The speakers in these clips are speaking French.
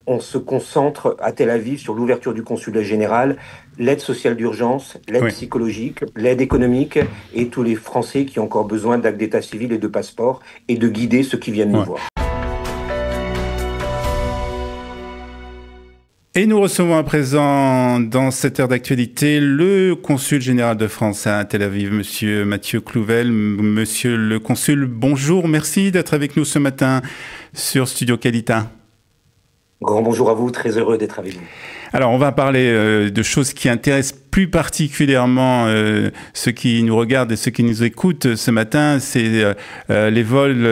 on se concentre à Tel Aviv sur l'ouverture du consulat général, l'aide sociale d'urgence, l'aide Oui. psychologique, l'aide économique et tous les Français qui ont encore besoin d'actes d'état civil et de passeport et de guider ceux qui viennent nous Ouais. voir. Et nous recevons à présent, dans cette heure d'actualité, le consul général de France à Tel Aviv, Monsieur Mathieu Clouvel. Monsieur le consul, bonjour, merci d'être avec nous ce matin sur Studio Qualita. Grand bonjour à vous, très heureux d'être avec vous. Alors, on va parler de choses qui intéressent plus particulièrement ceux qui nous regardent et ceux qui nous écoutent ce matin. C'est les vols.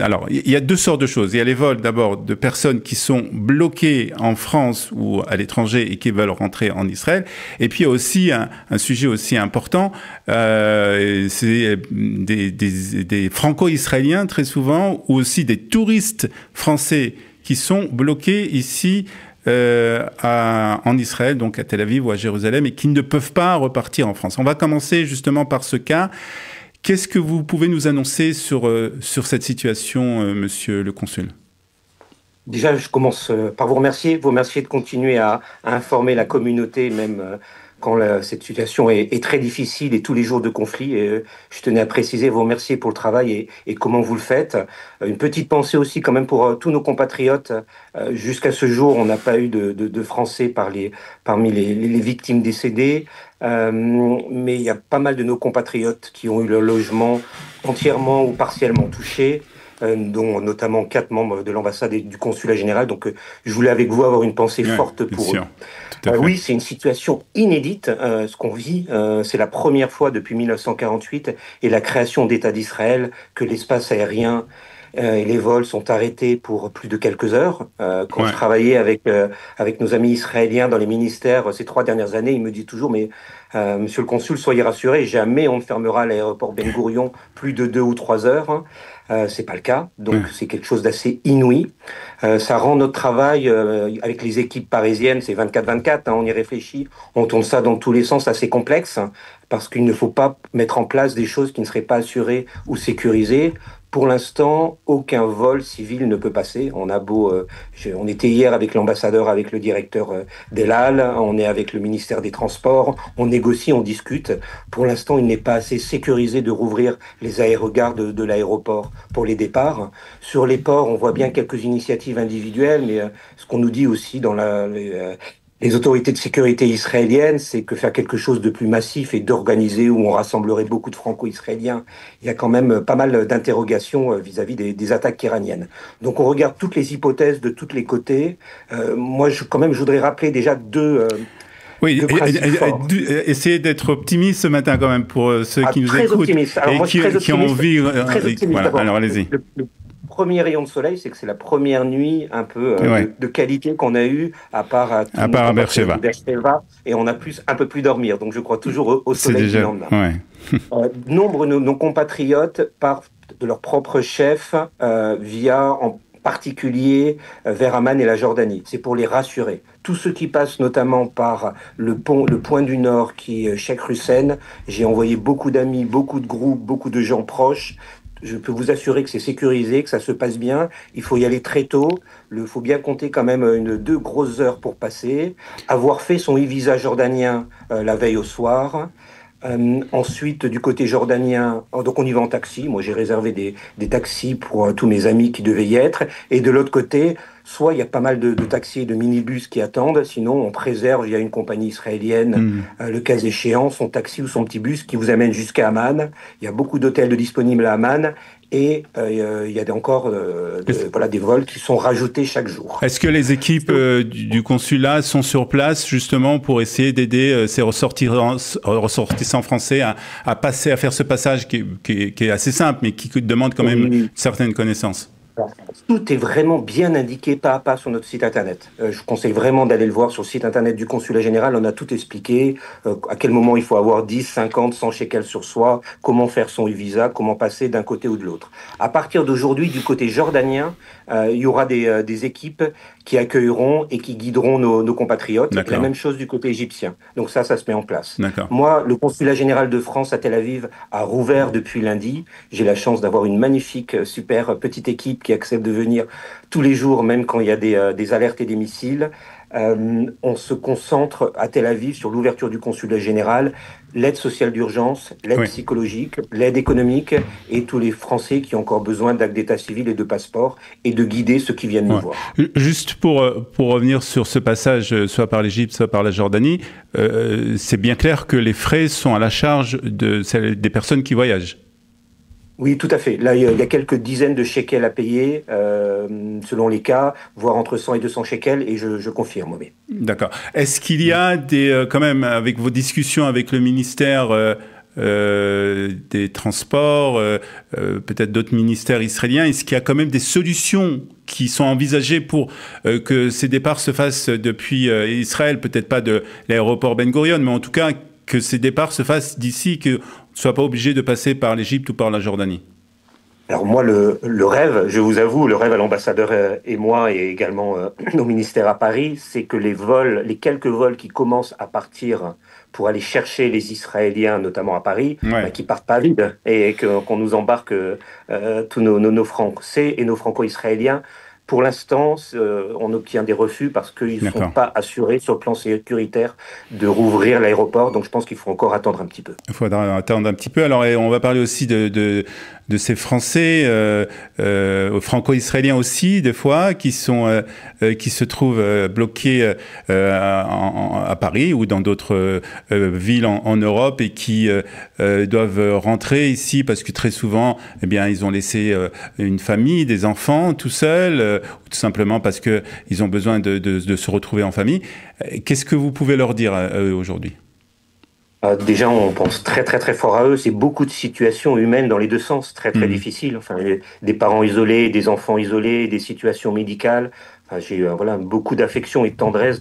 Alors, il y a deux sortes de choses. Il y a les vols d'abord de personnes qui sont bloquées en France ou à l'étranger et qui veulent rentrer en Israël. Et puis, il y a aussi un sujet aussi important. C'est des franco-israéliens très souvent ou aussi des touristes français qui sont bloqués ici en Israël, donc à Tel Aviv ou à Jérusalem, et qui ne peuvent pas repartir en France. On va commencer justement par ce cas. Qu'est-ce que vous pouvez nous annoncer sur cette situation, monsieur le consul? Déjà, je commence par vous remercier de continuer à informer la communauté, même quand cette situation est très difficile et tous les jours de conflit. Et, je tenais à préciser, vous remercier pour le travail et comment vous le faites. Une petite pensée aussi quand même pour tous nos compatriotes. Jusqu'à ce jour, on n'a pas eu de Français parmi les victimes décédées. Mais il y a pas mal de nos compatriotes qui ont eu leur logement entièrement ou partiellement touché. Dont notamment 4 membres de l'ambassade et du consulat général. Donc, je voulais avec vous avoir une pensée forte pour eux. Tout à fait. Oui, c'est une situation inédite, ce qu'on vit. C'est la première fois depuis 1948 et la création d'État d'Israël que l'espace aérien et les vols sont arrêtés pour plus de quelques heures. Quand je travaillais avec nos amis israéliens dans les ministères ces 3 dernières années, ils me disent toujours, mais monsieur le consul, soyez rassuré, jamais on ne fermera l'aéroport Ben Gourion plus de 2 ou 3 heures. C'est pas le cas, donc c'est quelque chose d'assez inouï. Ça rend notre travail avec les équipes parisiennes, c'est 24/24, on y réfléchit, on tourne ça dans tous les sens, assez complexe, parce qu'il ne faut pas mettre en place des choses qui ne seraient pas assurées ou sécurisées. Pour l'instant, aucun vol civil ne peut passer. On a beau, on était hier avec l'ambassadeur, avec le directeur d'El Al, on est avec le ministère des Transports, on négocie, on discute. Pour l'instant, il n'est pas assez sécurisé de rouvrir les aérogares de l'aéroport pour les départs. Sur les ports, on voit bien quelques initiatives individuelles, mais ce qu'on nous dit aussi dans les autorités de sécurité israéliennes, c'est que faire quelque chose de plus massif et d'organisé où on rassemblerait beaucoup de franco-israéliens, il y a quand même pas mal d'interrogations vis-à-vis des attaques iraniennes. Donc on regarde toutes les hypothèses de tous les côtés. Moi, je voudrais rappeler déjà deux principes forts. Essayez d'être optimiste ce matin quand même pour ceux qui nous Très écoutent optimiste. Alors, et moi, je suis qui ont envie. très optimiste. Voilà, alors allez-y. Le premier rayon de soleil, c'est que c'est la première nuit un peu de qualité qu'on a eue, à part à Beersheva. Et on a un peu plus dormir. Donc je crois toujours au soleil du lendemain. Nombre de nos compatriotes partent de leur propre chef via en particulier vers Amman et la Jordanie. C'est pour les rassurer. Tous ceux qui passent notamment par le point du Nord qui est Sheikh Hussein, j'ai envoyé beaucoup d'amis, beaucoup de groupes, beaucoup de gens proches. Je peux vous assurer que c'est sécurisé, que ça se passe bien. Il faut y aller très tôt. Il faut bien compter quand même 2 grosses heures pour passer. Avoir fait son e-visa jordanien la veille au soir. Ensuite, du côté jordanien, donc on y va en taxi. Moi, j'ai réservé des taxis pour tous mes amis qui devaient y être. Et de l'autre côté, soit il y a pas mal de taxis et de minibus qui attendent, sinon on préserve, il y a une compagnie israélienne, le cas échéant, son taxi ou son petit bus qui vous amène jusqu'à Amman. Il y a beaucoup d'hôtels disponibles à Amman. Et il y a encore des vols qui sont rajoutés chaque jour. Est-ce que les équipes du consulat sont sur place justement pour essayer d'aider ces ressortissants français à faire ce passage qui est assez simple, mais qui demande quand même une certaine connaissance? Tout est vraiment bien indiqué pas à pas sur notre site internet. Je conseille vraiment d'aller le voir sur le site internet du consulat général. On a tout expliqué, à quel moment il faut avoir 10, 50, 100 shekels sur soi, comment faire son e-visa, comment passer d'un côté ou de l'autre. À partir d'aujourd'hui, du côté jordanien, il y aura des équipes qui accueilleront et qui guideront nos compatriotes. Et la même chose du côté égyptien. Donc ça se met en place. Moi, le consulat général de France à Tel Aviv a rouvert depuis lundi. J'ai la chance d'avoir une magnifique, super petite équipe qui acceptent de venir tous les jours, même quand il y a des alertes et des missiles. On se concentre à Tel Aviv sur l'ouverture du consulat général, l'aide sociale d'urgence, l'aide psychologique, l'aide économique et tous les Français qui ont encore besoin d'actes d'état civil et de passeport et de guider ceux qui viennent nous voir. Juste pour revenir sur ce passage, soit par l'Égypte, soit par la Jordanie, c'est bien clair que les frais sont à la charge des personnes qui voyagent. Oui, tout à fait. Là, il y a quelques dizaines de shekels à payer, selon les cas, voire entre 100 et 200 shekels, et je confirme, oui. D'accord. Est-ce qu'il y a quand même, avec vos discussions avec le ministère des Transports, peut-être d'autres ministères israéliens, est-ce qu'il y a quand même des solutions qui sont envisagées pour que ces départs se fassent depuis Israël, peut-être pas de l'aéroport Ben Gurion, mais en tout cas que ces départs se fassent d'ici, qu'on ne soit pas obligé de passer par l'Égypte ou par la Jordanie? Alors moi, le rêve, je vous avoue, le rêve à l'ambassadeur et moi, et également nos ministères à Paris, c'est que les quelques vols qui commencent à partir pour aller chercher les Israéliens, notamment à Paris, qui partent pas vides, et qu'on nous embarque tous nos Français et nos Franco-Israéliens. Pour l'instant, on obtient des refus parce qu'ils ne sont pas assurés sur le plan sécuritaire de rouvrir l'aéroport. Donc je pense qu'il faut encore attendre un petit peu. Il faudra attendre un petit peu. Alors, on va parler aussi de ces Français, franco-israéliens aussi, des fois, qui se trouvent bloqués à Paris ou dans d'autres villes en Europe et qui doivent rentrer ici parce que très souvent, eh bien, ils ont laissé une famille, des enfants tout seuls, ou tout simplement parce que ils ont besoin de se retrouver en famille. Qu'est-ce que vous pouvez leur dire aujourd'hui? Déjà, on pense très très très fort à eux. C'est beaucoup de situations humaines dans les deux sens, très très difficiles. Enfin, des parents isolés, des enfants isolés, des situations médicales. Enfin, j'ai beaucoup d'affection et de tendresse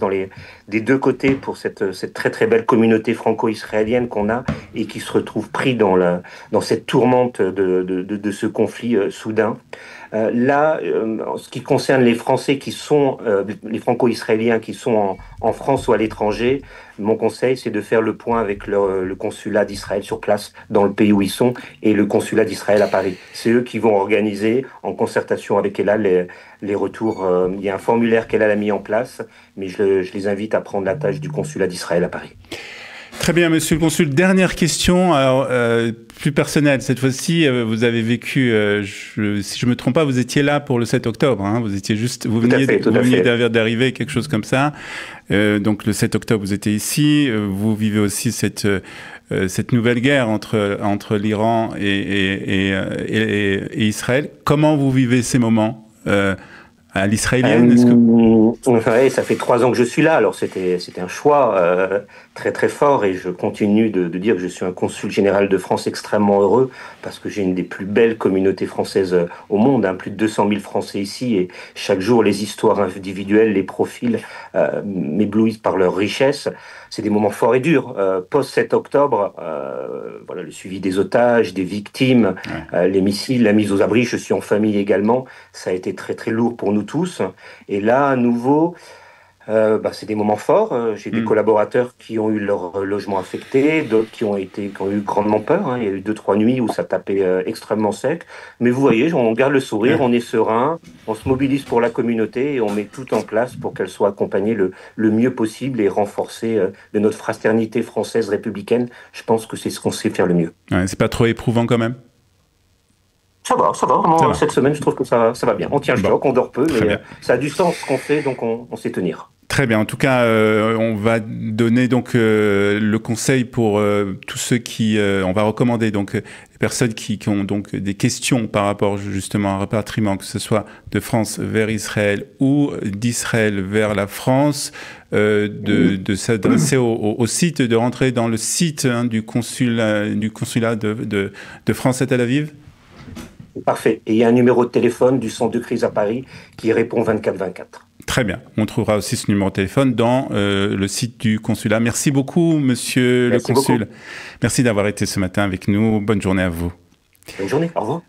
des deux côtés pour cette très très belle communauté franco-israélienne qu'on a et qui se retrouve pris dans cette tourmente de ce conflit soudain. En ce qui concerne les Français qui sont, les Franco-Israéliens qui sont en France ou à l'étranger, mon conseil, c'est de faire le point avec le consulat d'Israël sur place, dans le pays où ils sont, et le consulat d'Israël à Paris. C'est eux qui vont organiser, en concertation avec Elal, les retours. Il y a un formulaire qu'Elal a mis en place, mais je les invite à prendre la tâche du consulat d'Israël à Paris. Très bien, monsieur le consul. Dernière question, alors, plus personnelle. Cette fois-ci, vous avez vécu, si je ne me trompe pas, vous étiez là pour le 7 octobre. Hein, vous veniez d'arriver, quelque chose comme ça. Donc le 7 octobre, vous étiez ici. Vous vivez aussi cette nouvelle guerre entre l'Iran et Israël. Comment vous vivez ces moments à l'israélienne? Ça fait 3 ans que je suis là, alors c'était un choix très très fort et je continue de dire que je suis un consul général de France extrêmement heureux parce que j'ai une des plus belles communautés françaises au monde, hein, plus de 200 000 Français ici et chaque jour les histoires individuelles, les profils m'éblouissent par leur richesse. C'est des moments forts et durs. Post 7 octobre, le suivi des otages, des victimes, les missiles, la mise aux abris, je suis en famille également, ça a été très très lourd pour nous tous. Et là, à nouveau, c'est des moments forts. J'ai des collaborateurs qui ont eu leur logement affecté, d'autres qui ont eu grandement peur. Hein. Il y a eu 2-3 nuits où ça tapait extrêmement sec. Mais vous voyez, on garde le sourire, on est serein, on se mobilise pour la communauté et on met tout en place pour qu'elle soit accompagnée le mieux possible et renforcée de notre fraternité française républicaine. Je pense que c'est ce qu'on sait faire le mieux. Ouais, c'est pas trop éprouvant quand même? Ça va, vraiment, cette semaine, je trouve que ça va bien. On tient le choc, on dort peu, mais ça a du sens ce qu'on fait, donc on sait tenir. Très bien. En tout cas, on va donner donc le conseil pour tous ceux qui... on va recommander donc les personnes qui ont donc des questions par rapport justement à un rapatriement, que ce soit de France vers Israël ou d'Israël vers la France, de s'adresser au site, de rentrer dans le site du consulat de France à Tel Aviv. Parfait. Et il y a un numéro de téléphone du centre de crise à Paris qui répond 24/24. Très bien. On trouvera aussi ce numéro de téléphone dans le site du consulat. Merci beaucoup, monsieur le consul. Merci d'avoir été ce matin avec nous. Bonne journée à vous. Bonne journée. Au revoir.